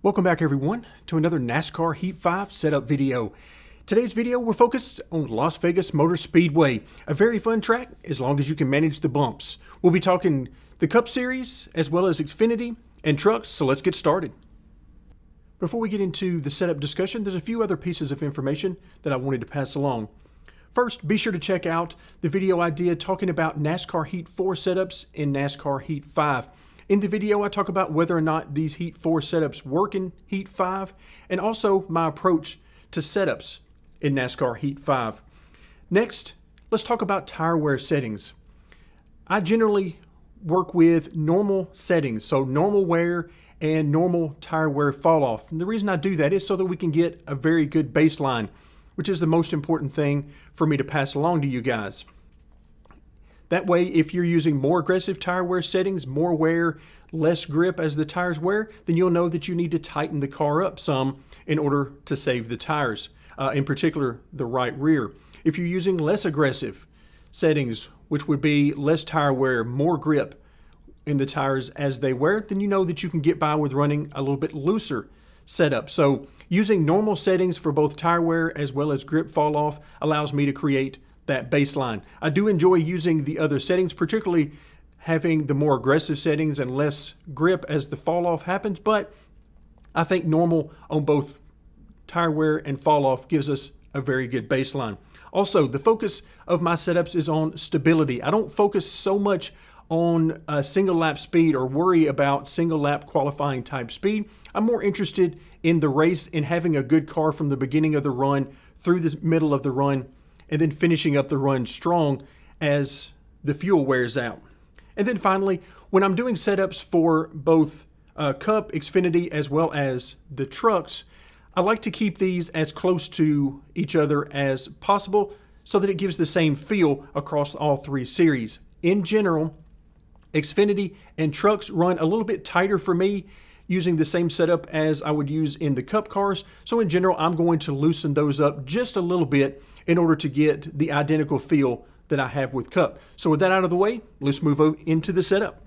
Welcome back everyone to another NASCAR Heat 5 setup video. Today's video we're focused on Las Vegas Motor Speedway, a very fun track as long as you can manage the bumps. We'll be talking the Cup Series as well as Xfinity and trucks, so let's get started. Before we get into the setup discussion, there's a few other pieces of information that I wanted to pass along. First, be sure to check out the video I did talking about NASCAR Heat 4 setups in NASCAR Heat 5. In the video, I talk about whether or not these Heat 4 setups work in Heat 5 and also my approach to setups in NASCAR Heat 5. Next, let's talk about tire wear settings. I generally work with normal settings, so normal wear and normal tire wear fall off. And the reason I do that is so that we can get a very good baseline, which is the most important thing for me to pass along to you guys. That way, if you're using more aggressive tire wear settings, more wear, less grip as the tires wear, then you'll know that you need to tighten the car up some in order to save the tires, in particular the right rear. If you're using less aggressive settings, which would be less tire wear, more grip in the tires as they wear, then you know that you can get by with running a little bit looser setup. So using normal settings for both tire wear as well as grip fall off allows me to create that baseline. I do enjoy using the other settings, particularly having the more aggressive settings and less grip as the fall off happens, but I think normal on both tire wear and fall off gives us a very good baseline. Also, the focus of my setups is on stability. I don't focus so much on single lap speed or worry about single lap qualifying type speed. I'm more interested in the race and having a good car from the beginning of the run through the middle of the run and then finishing up the run strong as the fuel wears out. And then finally, when I'm doing setups for both Cup, Xfinity, as well as the trucks, I like to keep these as close to each other as possible so that it gives the same feel across all three series. In general, Xfinity and trucks run a little bit tighter for me using the same setup as I would use in the Cup cars. So in general, I'm going to loosen those up just a little bit in order to get the identical feel that I have with Cup. So with that out of the way, let's move into the setup.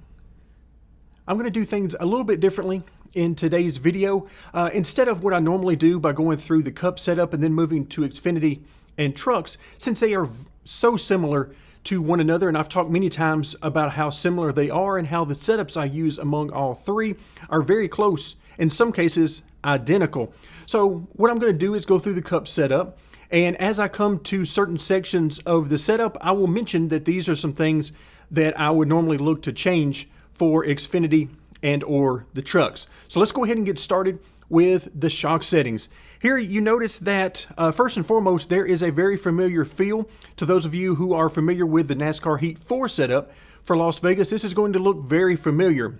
I'm going to do things a little bit differently in today's video. Instead of what I normally do by going through the Cup setup and then moving to Xfinity and trucks, since they are so similar to one another, and I've talked many times about how similar they are and how the setups I use among all three are very close, in some cases identical. So what I'm going to do is go through the Cup setup, and as I come to certain sections of the setup, I will mention that these are some things that I would normally look to change for Xfinity and or the trucks. So let's go ahead and get started with the shock settings. Here you notice that first and foremost, there is a very familiar feel to those of you who are familiar with the NASCAR Heat 4 setup for Las Vegas. This is going to look very familiar.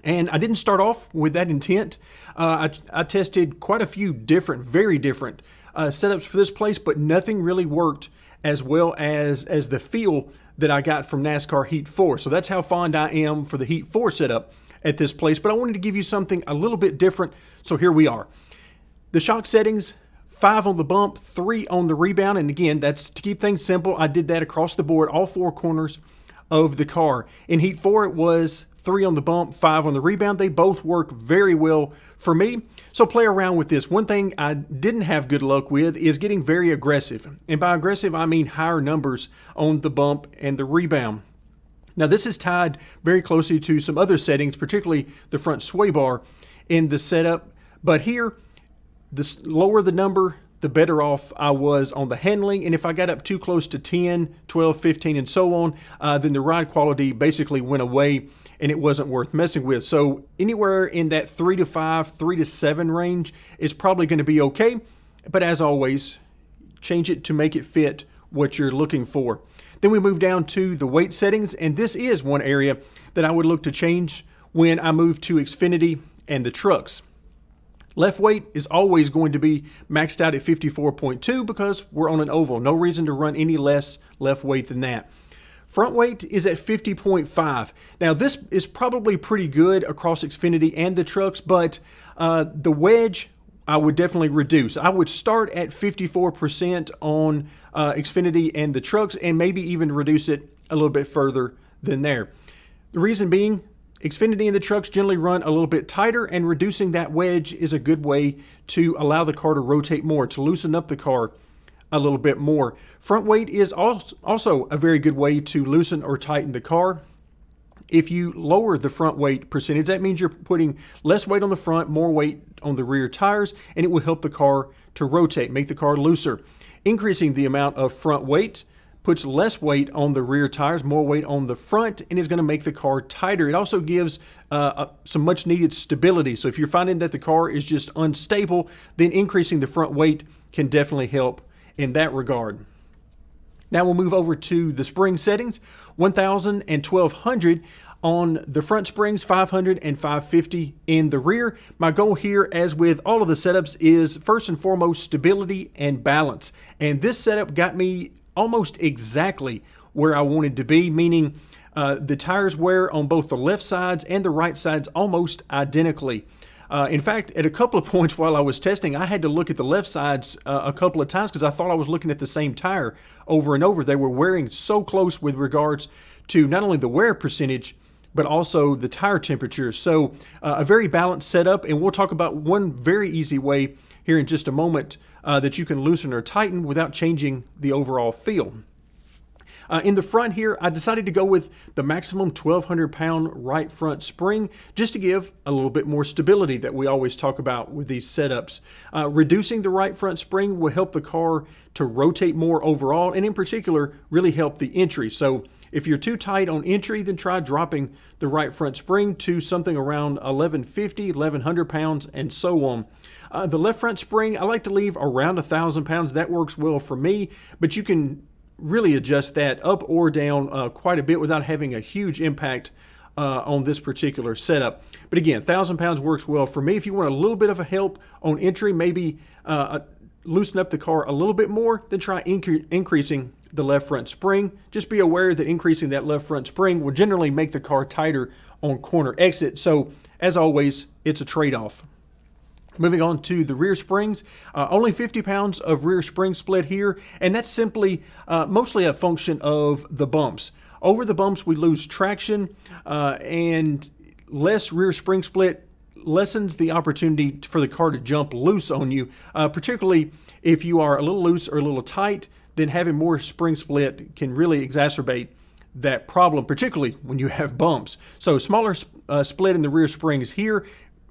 And I didn't start off with that intent. I tested quite a few different, very different setups for this place, but nothing really worked as well as the feel that I got from NASCAR Heat 4. So that's how fond I am for the Heat 4 setup at this place, but I wanted to give you something a little bit different, so here we are. The shock settings, 5 on the bump, 3 on the rebound, and again, that's to keep things simple. I did that across the board, all 4 corners of the car. In Heat 4, it was 3 on the bump, 5 on the rebound. They both work very well for me, so play around with this. One thing I didn't have good luck with is getting very aggressive, and by aggressive, I mean higher numbers on the bump and the rebound. Now this is tied very closely to some other settings, particularly the front sway bar in the setup. But here, the lower the number, the better off I was on the handling. And if I got up too close to 10, 12, 15, and so on, then the ride quality basically went away and it wasn't worth messing with. So anywhere in that 3 to 5, 3 to 7 range is probably going to be okay. But as always, change it to make it fit what you're looking for. Then we move down to the weight settings, and this is one area that I would look to change when I move to Xfinity and the trucks. Left weight is always going to be maxed out at 54.2 because we're on an oval. No reason to run any less left weight than that. Front weight is at 50.5. Now this is probably pretty good across Xfinity and the trucks, but the wedge I would definitely reduce. I would start at 54% on Xfinity and the trucks and maybe even reduce it a little bit further than there. The reason being, Xfinity and the trucks generally run a little bit tighter, and reducing that wedge is a good way to allow the car to rotate more, to loosen up the car a little bit more. Front weight is also a very good way to loosen or tighten the car. If you lower the front weight percentage, that means you're putting less weight on the front, more weight on the rear tires, and it will help the car to rotate, make the car looser. Increasing the amount of front weight puts less weight on the rear tires, more weight on the front, and is going to make the car tighter. It also gives some much needed stability. So if you're finding that the car is just unstable, then increasing the front weight can definitely help in that regard. Now we'll move over to the spring settings. 1,000 and 1,200 on the front springs, 500 and 550 in the rear. My goal here, as with all of the setups, is first and foremost stability and balance. And this setup got me almost exactly where I wanted to be, meaning the tires wear on both the left sides and the right sides almost identically. In fact, at a couple of points while I was testing, I had to look at the left sides a couple of times because I thought I was looking at the same tire over and over. They were wearing so close with regards to not only the wear percentage, but also the tire temperature. So a very balanced setup, and we'll talk about one very easy way here in just a moment that you can loosen or tighten without changing the overall feel. In the front here, I decided to go with the maximum 1,200-pound right front spring just to give a little bit more stability that we always talk about with these setups. Reducing the right front spring will help the car to rotate more overall, and in particular, really help the entry. So if you're too tight on entry, then try dropping the right front spring to something around 1,150, 1,100 pounds, and so on. The left front spring, I like to leave around 1,000 pounds. That works well for me, but you can really adjust that up or down quite a bit without having a huge impact on this particular setup. But again, 1,000 pounds works well for me. If you want a little bit of a help on entry, maybe loosen up the car a little bit more, then try increasing the left front spring. Just be aware that increasing that left front spring will generally make the car tighter on corner exit. So as always, it's a trade-off. Moving on to the rear springs, only 50 pounds of rear spring split here, and that's simply mostly a function of the bumps. Over the bumps, we lose traction, and less rear spring split lessens the opportunity for the car to jump loose on you, particularly if you are a little loose or a little tight. Then having more spring split can really exacerbate that problem, particularly when you have bumps. So smaller split in the rear springs here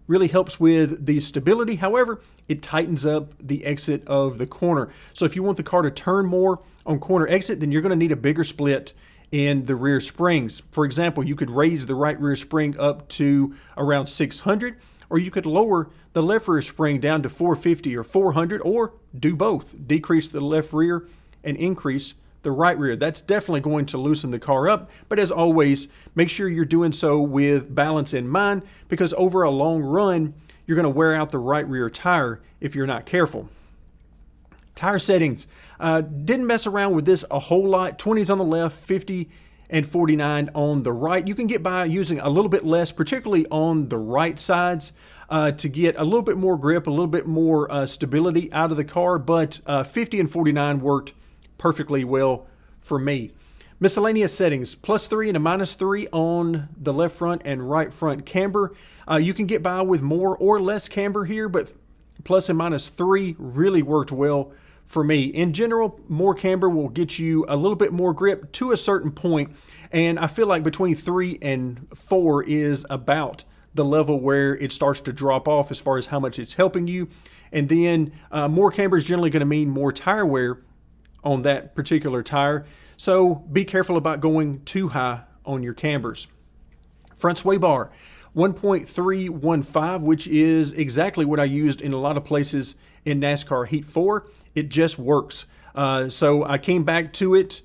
really helps with the stability. However, it tightens up the exit of the corner. So if you want the car to turn more on corner exit, then you're going to need a bigger split in the rear springs. For example, you could raise the right rear spring up to around 600, or you could lower the left rear spring down to 450 or 400, or do both. Decrease the left rear and increase the right rear. That's definitely going to loosen the car up, but as always, make sure you're doing so with balance in mind, because over a long run, you're going to wear out the right rear tire if you're not careful. Tire settings. Didn't mess around with this a whole lot. 20s on the left, 50 and 49 on the right. You can get by using a little bit less, particularly on the right sides, to get a little bit more grip, a little bit more stability out of the car, but 50 and 49 worked perfectly well for me. Miscellaneous settings, +3 and a -3 on the left front and right front camber. You can get by with more or less camber here, but plus and -3 really worked well for me. In general, more camber will get you a little bit more grip to a certain point, and I feel like between 3 and 4 is about the level where it starts to drop off as far as how much it's helping you. And then more camber is generally going to mean more tire wear on that particular tire. So be careful about going too high on your cambers. Front sway bar, 1.315, which is exactly what I used in a lot of places in NASCAR Heat 4. It just works. So I came back to it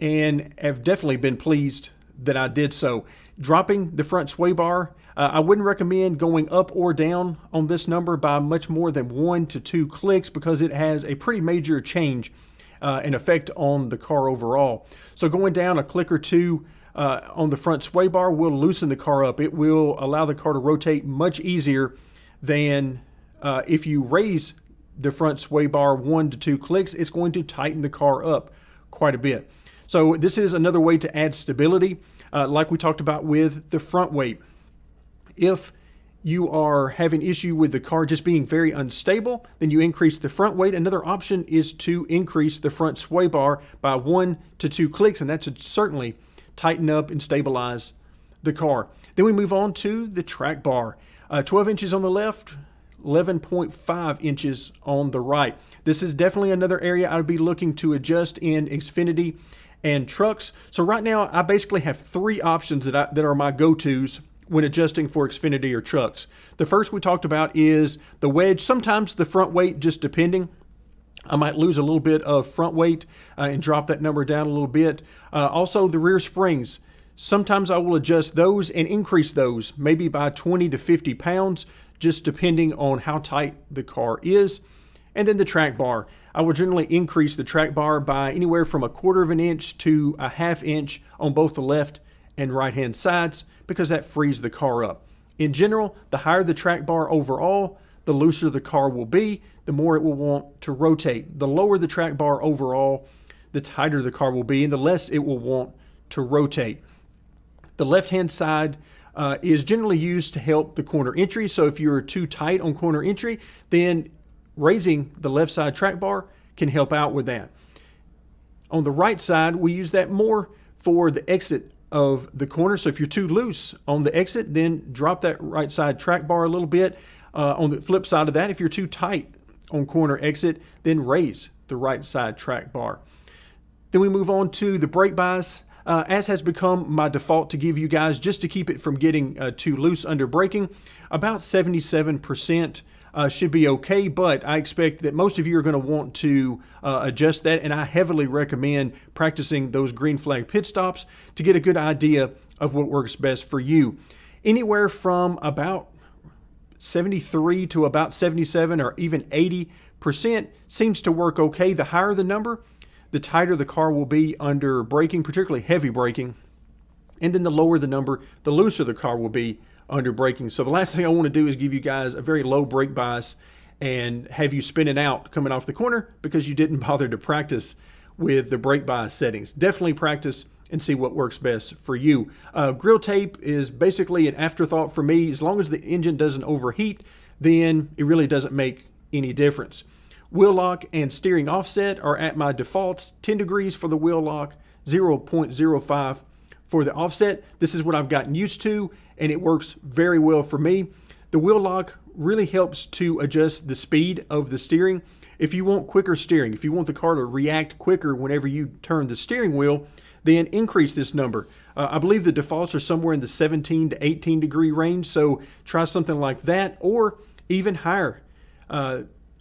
and have definitely been pleased that I did so. Dropping the front sway bar, I wouldn't recommend going up or down on this number by much more than 1 to 2 clicks, because it has a pretty major change and effect on the car overall. So going down a click or two on the front sway bar will loosen the car up. It will allow the car to rotate much easier than if you raise the front sway bar 1 to 2 clicks. It's going to tighten the car up quite a bit. So this is another way to add stability, like we talked about with the front weight. If you are having issue with the car just being very unstable, then you increase the front weight. Another option is to increase the front sway bar by 1 to 2 clicks, and that should certainly tighten up and stabilize the car. Then we move on to the track bar. 12 inches on the left, 11.5 inches on the right. This is definitely another area I would be looking to adjust in Xfinity and trucks. So right now, I basically have 3 options that are my go-tos when adjusting for Xfinity or trucks. The first we talked about is the wedge. Sometimes the front weight, just depending. I might lose a little bit of front weight and drop that number down a little bit. Also, the rear springs. Sometimes I will adjust those and increase those, maybe by 20 to 50 pounds, just depending on how tight the car is. And then the track bar. I will generally increase the track bar by anywhere from 1/4 of an inch to 1/2 inch on both the left and right-hand sides, because that frees the car up. In general, the higher the track bar overall, the looser the car will be, the more it will want to rotate. The lower the track bar overall, the tighter the car will be, and the less it will want to rotate. The left-hand side is generally used to help the corner entry. So if you're too tight on corner entry, then raising the left side track bar can help out with that. On the right side, we use that more for the exit of the corner. So if you're too loose on the exit, then drop that right side track bar a little bit. On the flip side of that, if you're too tight on corner exit, then raise the right side track bar. Then we move on to the brake bias. As has become my default to give you guys, just to keep it from getting too loose under braking, about 77% should be okay, but I expect that most of you are going to want to adjust that, and I heavily recommend practicing those green flag pit stops to get a good idea of what works best for you. Anywhere from about 73 to about 77 or even 80% seems to work okay. The higher the number, the tighter the car will be under braking, particularly heavy braking. And then the lower the number, the looser the car will be under braking. So the last thing I want to do is give you guys a very low brake bias and have you spinning out coming off the corner because you didn't bother to practice with the brake bias settings. Definitely practice and see what works best for you. Grill tape is basically an afterthought for me. As long as the engine doesn't overheat, then it really doesn't make any difference. Wheel lock and steering offset are at my defaults, 10 degrees for the wheel lock, 0.05 for the offset. This is what I've gotten used to, and it works very well for me. The wheel lock really helps to adjust the speed of the steering. If you want quicker steering, if you want the car to react quicker whenever you turn the steering wheel, then increase this number. I believe the defaults are somewhere in the 17 to 18 degree range, so try something like that or even higher.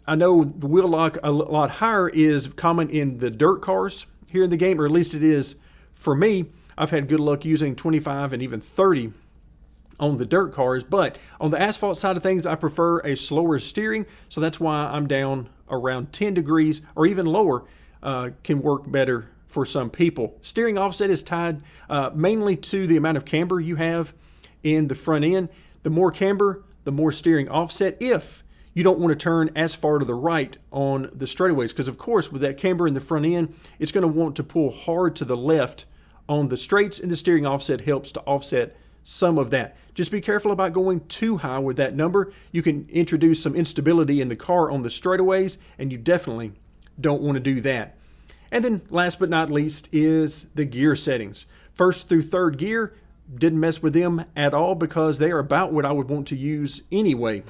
I know the wheel lock a lot higher is common in the dirt cars here in the game, or at least it is for me. I've had good luck using 25 and even 30 on the dirt cars, but on the asphalt side of things, I prefer a slower steering, so that's why I'm down around 10 degrees or even lower can work better for some people. Steering offset is tied mainly to the amount of camber you have in the front end. The more camber, the more steering offset, if you don't want to turn as far to the right on the straightaways, because of course with that camber in the front end, it's going to want to pull hard to the left on the straights, and the steering offset helps to offset some of that. Just be careful about going too high with that number. You can introduce some instability in the car on the straightaways, and you definitely don't want to do that. And then last but not least is the gear settings. First through third gear, didn't mess with them at all because they are about what I would want to use anyway.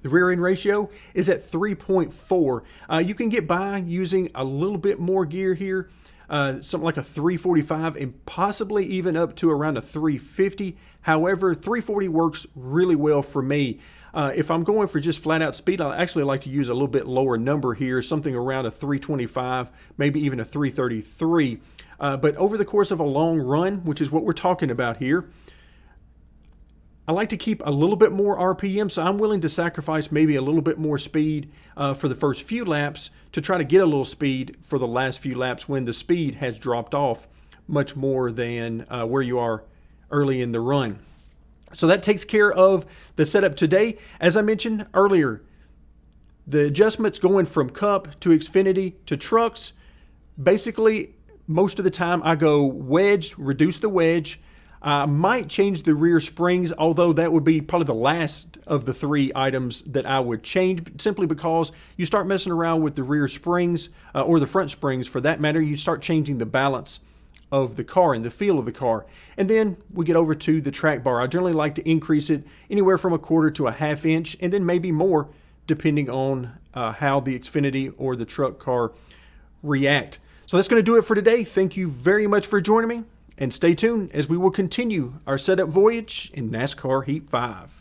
The rear end ratio is at 3.4. You can get by using a little bit more gear here, something like a 345 and possibly even up to around a 350. However, 340 works really well for me. If I'm going for just flat out speed, I actually like to use a little bit lower number here, something around a 325, maybe even a 333. But over the course of a long run, which is what we're talking about here, I like to keep a little bit more RPM, so I'm willing to sacrifice maybe a little bit more speed for the first few laps to try to get a little speed for the last few laps when the speed has dropped off much more than where you are early in the run. So that takes care of the setup today. As I mentioned earlier, the adjustments going from Cup to Xfinity to trucks, basically most of the time I go wedge, reduce the wedge. I might change the rear springs, although that would be probably the last of the 3 items that I would change, simply because you start messing around with the rear springs, or the front springs for that matter, you start changing the balance of the car and the feel of the car. And then we get over to the track bar. I generally like to increase it anywhere from 1/4 to 1/2 inch, and then maybe more, depending on how the Xfinity or the truck car react. So that's going to do it for today. Thank you very much for joining me, and stay tuned as we will continue our setup voyage in NASCAR Heat 5.